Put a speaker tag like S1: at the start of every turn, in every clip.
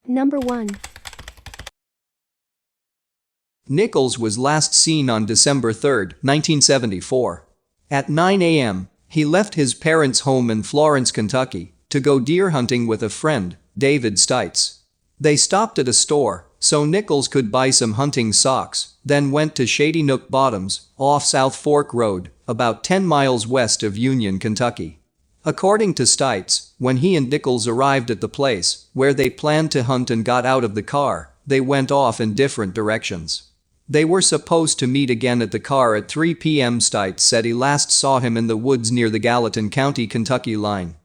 S1: Number 1.
S2: Nichols was last seen on December 3, 1974. At 9 a.m., he left his parents' home in Florence, Kentucky, to go deer hunting with a friend, David Stites. They stopped at a store, so Nichols could buy some hunting socks, then went to Shady Nook Bottoms, off South Fork Road, about 10 miles west of Union, Kentucky. According to Stites, when he and Nichols arrived at the place, where they planned to hunt and got out of the car, they went off in different directions. They were supposed to meet again at the car at 3 p.m. Stites said he last saw him in the woods near the Gallatin County, Kentucky line.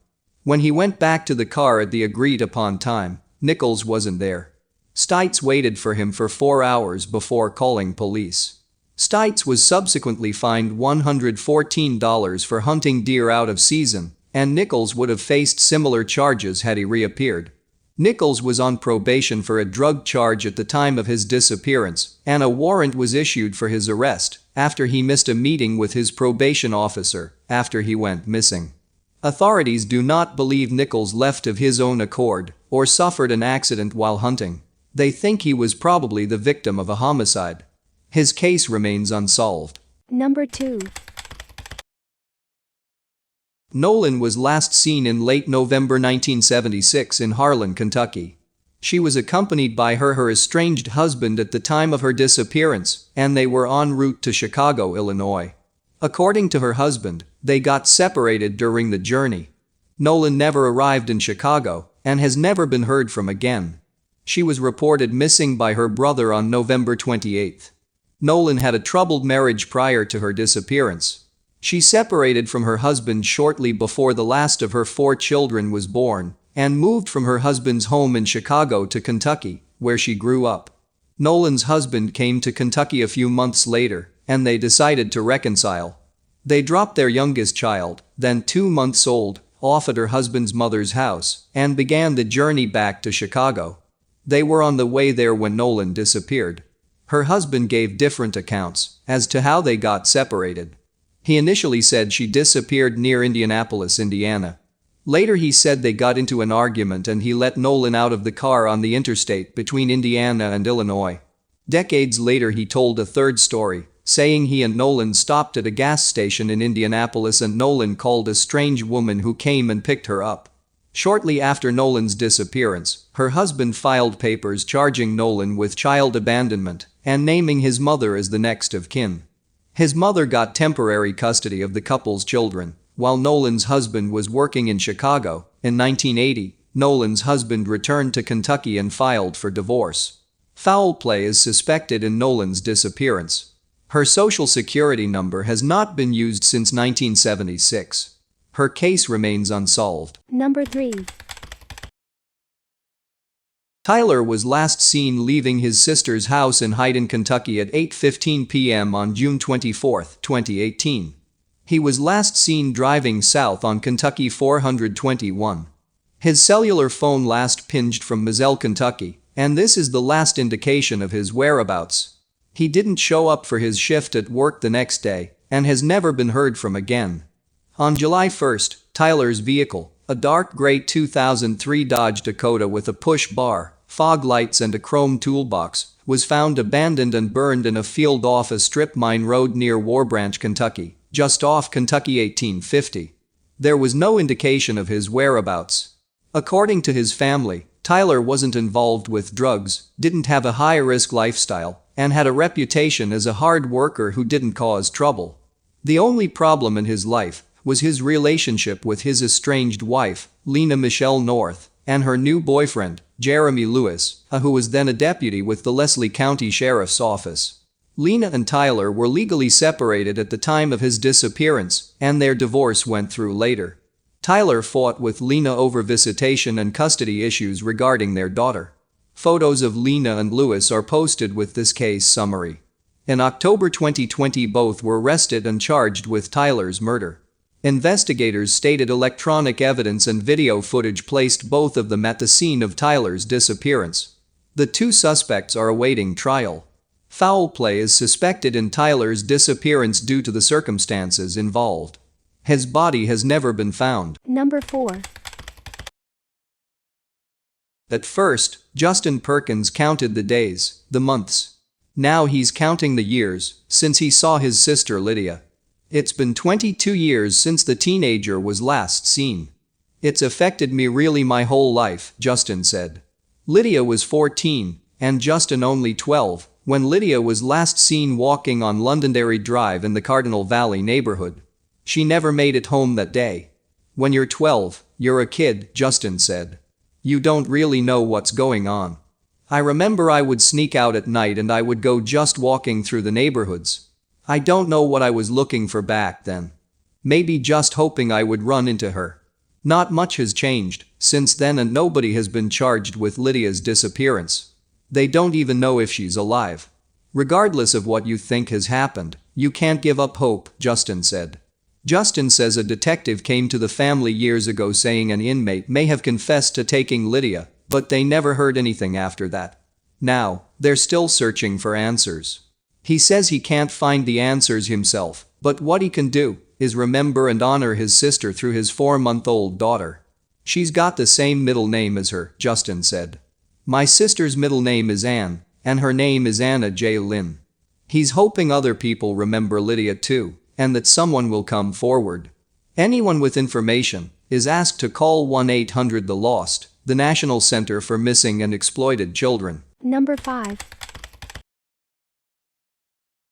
S2: When he went back to the car at the agreed-upon time, Nichols wasn't there. Stites waited for him for 4 hours before calling police. Stites was subsequently fined $114 for hunting deer out of season, and Nichols would have faced similar charges had he reappeared. Nichols was on probation for a drug charge at the time of his disappearance, and a warrant was issued for his arrest after he missed a meeting with his probation officer after he went missing. Authorities do not believe Nichols left of his own accord or suffered an accident while hunting. They think he was probably the victim of a homicide. His case remains unsolved.
S1: Number 2.
S2: Nolan was last seen in late November 1976 in Harlan, Kentucky. She was accompanied by her estranged husband at the time of her disappearance, and they were en route to Chicago, Illinois. According to her husband, they got separated during the journey. Nolan never arrived in Chicago and has never been heard from again. She was reported missing by her brother on November 28. Nolan had a troubled marriage prior to her disappearance. She separated from her husband shortly before the last of her 4 children was born and moved from her husband's home in Chicago to Kentucky, where she grew up. Nolan's husband came to Kentucky a few months later, and they decided to reconcile. They dropped their youngest child, then 2 months old, off at her husband's mother's house and began the journey back to Chicago. They were on the way there when Nolan disappeared. Her husband gave different accounts as to how they got separated. He initially said she disappeared near Indianapolis, Indiana. Later he said they got into an argument and he let Nolan out of the car on the interstate between Indiana and Illinois. Decades later he told a third story, saying he and Nolan stopped at a gas station in Indianapolis and Nolan called a strange woman who came and picked her up. Shortly after Nolan's disappearance, her husband filed papers charging Nolan with child abandonment and naming his mother as the next of kin. His mother got temporary custody of the couple's children, while Nolan's husband was working in Chicago. In 1980, Nolan's husband returned to Kentucky and filed for divorce. Foul play is suspected in Nolan's disappearance. Her social security number has not been used since 1976. Her case remains unsolved.
S1: Number 3.
S2: Tyler was last seen leaving his sister's house in Hyden, Kentucky at 8:15 p.m. on June 24, 2018. He was last seen driving south on Kentucky 421. His cellular phone last pinged from Mazzell, Kentucky, and this is the last indication of his whereabouts. He didn't show up for his shift at work the next day and has never been heard from again. On July 1, Tyler's vehicle, a dark gray 2003 Dodge Dakota with a push bar, fog lights and a chrome toolbox, was found abandoned and burned in a field off a strip mine road near Warbranch, Kentucky, just off Kentucky 1850. There was no indication of his whereabouts. According to his family, Tyler wasn't involved with drugs, didn't have a high-risk lifestyle, and had a reputation as a hard worker who didn't cause trouble. The only problem in his life was his relationship with his estranged wife, Lena Michelle North, and her new boyfriend, Jeremy Lewis, who was then a deputy with the Leslie County Sheriff's Office. Lena and Tyler were legally separated at the time of his disappearance, and their divorce went through later. Tyler fought with Lena over visitation and custody issues regarding their daughter. Photos of Lena and Lewis are posted with this case summary. In October 2020, both were arrested and charged with Tyler's murder. Investigators stated electronic evidence and video footage placed both of them at the scene of Tyler's disappearance. The 2 suspects are awaiting trial. Foul play is suspected in Tyler's disappearance due to the circumstances involved. His body has never been found.
S1: Number 4.
S2: At first, Justin Perkins counted the days, the months. Now he's counting the years since he saw his sister Lydia. It's been 22 years since the teenager was last seen. It's affected me really my whole life, Justin said. Lydia was 14 and Justin only 12 when Lydia was last seen walking on Londonderry Drive in the Cardinal Valley neighborhood. She never made it home that day. When you're 12, you're a kid, Justin said. You don't really know what's going on. I remember I would sneak out at night and I would go just walking through the neighborhoods. I don't know what I was looking for back then. Maybe just hoping I would run into her. Not much has changed since then and nobody has been charged with Lydia's disappearance. They don't even know if she's alive. Regardless of what you think has happened, you can't give up hope, Justin said. Justin says a detective came to the family years ago saying an inmate may have confessed to taking Lydia, but they never heard anything after that. Now, they're still searching for answers. He says he can't find the answers himself, but what he can do is remember and honor his sister through his 4-month-old daughter. She's got the same middle name as her, Justin said. My sister's middle name is Ann, and her name is Anna J. Lynn. He's hoping other people remember Lydia too, and that someone will come forward. Anyone with information is asked to call 1-800-THE-LOST, the National Center for Missing and Exploited Children.
S1: Number 5.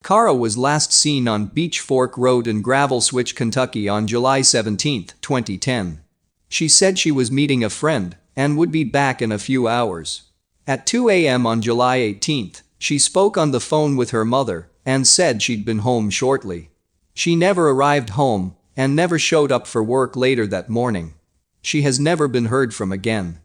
S2: Cara was last seen on Beach Fork Road in Gravel Switch, Kentucky on July 17, 2010. She said she was meeting a friend and would be back in a few hours. At 2 a.m. on July 18, she spoke on the phone with her mother and said she'd been home shortly. She never arrived home and never showed up for work later that morning. She has never been heard from again.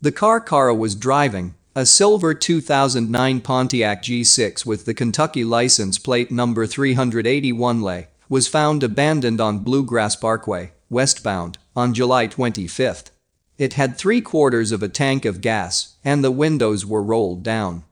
S2: The car Cara was driving, a silver 2009 Pontiac G6 with the Kentucky license plate number 381 LA, was found abandoned on Bluegrass Parkway, westbound, on July 25. It had 3/4 of a tank of gas and the windows were rolled down.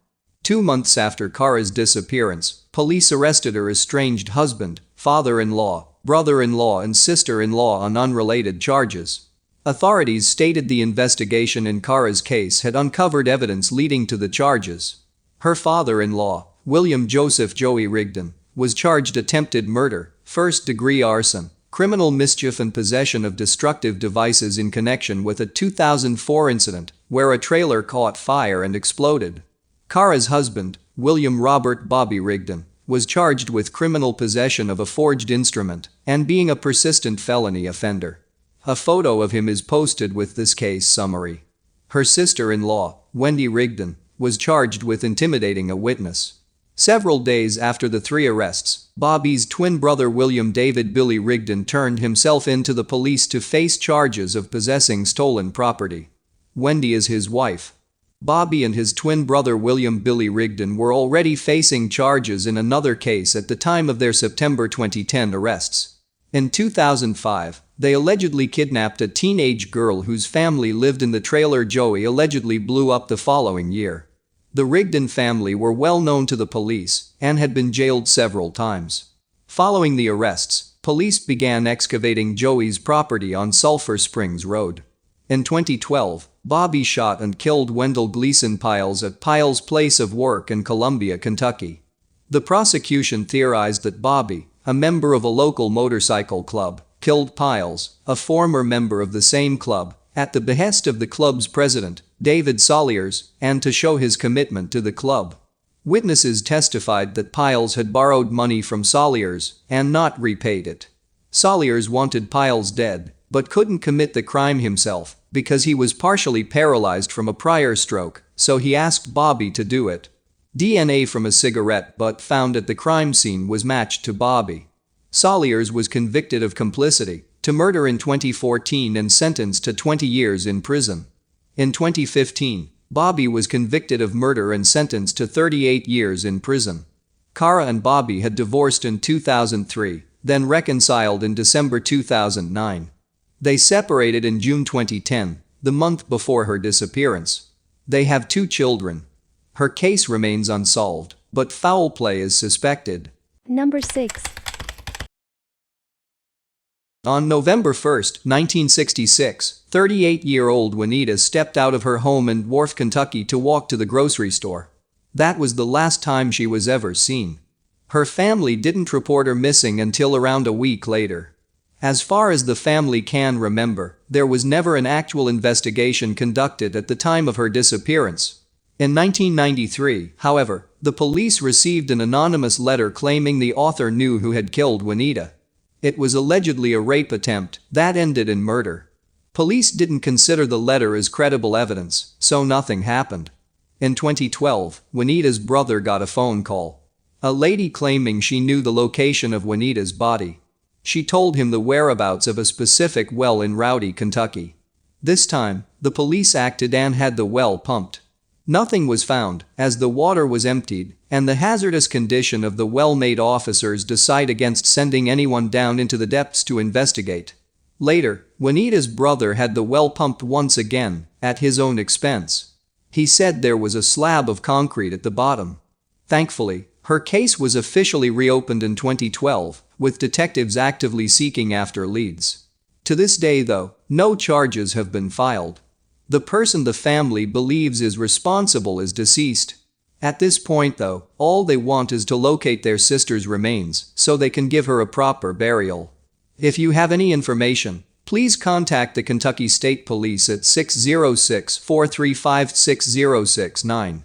S2: 2 months after Cara's disappearance, police arrested her estranged husband, father-in-law, brother-in-law and sister-in-law on unrelated charges. Authorities stated the investigation in Cara's case had uncovered evidence leading to the charges. Her father-in-law, William Joseph Joey Rigdon, was charged attempted murder, first-degree arson, criminal mischief and possession of destructive devices in connection with a 2004 incident where a trailer caught fire and exploded. Cara's husband, William Robert Bobby Rigdon, was charged with criminal possession of a forged instrument and being a persistent felony offender. A photo of him is posted with this case summary. Her sister-in-law, Wendy Rigdon, was charged with intimidating a witness. Several days after the 3 arrests, Bobby's twin brother William David Billy Rigdon turned himself in to the police to face charges of possessing stolen property. Wendy is his wife. Bobby and his twin brother William Billy Rigdon were already facing charges in another case at the time of their September 2010 arrests. In 2005, they allegedly kidnapped a teenage girl whose family lived in the trailer Joey allegedly blew up the following year. The Rigdon family were well known to the police and had been jailed several times. Following the arrests, police began excavating Joey's property on Sulphur Springs Road. In 2012, Bobby shot and killed Wendell Gleason Piles at Piles' place of work in Columbia, Kentucky. The prosecution theorized that Bobby, a member of a local motorcycle club, killed Piles, a former member of the same club, at the behest of the club's president, David Soliers, and to show his commitment to the club. Witnesses testified that Piles had borrowed money from Soliers and not repaid it. Soliers wanted Piles dead, but couldn't commit the crime himself because he was partially paralyzed from a prior stroke, so he asked Bobby to do it. DNA from a cigarette butt found at the crime scene was matched to Bobby. Soliers was convicted of complicity to murder in 2014 and sentenced to 20 years in prison. In 2015, Bobby was convicted of murder and sentenced to 38 years in prison. Cara and Bobby had divorced in 2003, then reconciled in December 2009. They separated in June 2010, the month before her disappearance. They have 2 children. Her case remains unsolved, but foul play is suspected.
S1: Number 6.
S2: On November 1, 1966, 38-year-old Juanita stepped out of her home in Wharf, Kentucky to walk to the grocery store. That was the last time she was ever seen. Her family didn't report her missing until around a week later. As far as the family can remember, there was never an actual investigation conducted at the time of her disappearance. In 1993, however, the police received an anonymous letter claiming the author knew who had killed Juanita. It was allegedly a rape attempt that ended in murder. Police didn't consider the letter as credible evidence, so nothing happened. In 2012, Juanita's brother got a phone call. A lady claiming she knew the location of Juanita's body. She told him the whereabouts of a specific well in Rowdy, Kentucky. This time, the police acted and had the well pumped. Nothing was found, as the water was emptied, and the hazardous condition of the well made officers decide against sending anyone down into the depths to investigate. Later, Juanita's brother had the well pumped once again, at his own expense. He said there was a slab of concrete at the bottom. Thankfully, her case was officially reopened in 2012, with detectives actively seeking after leads. To this day, though, no charges have been filed. The person the family believes is responsible is deceased. At this point, though, all they want is to locate their sister's remains so they can give her a proper burial. If you have any information, please contact the Kentucky State Police at 606-435-6069.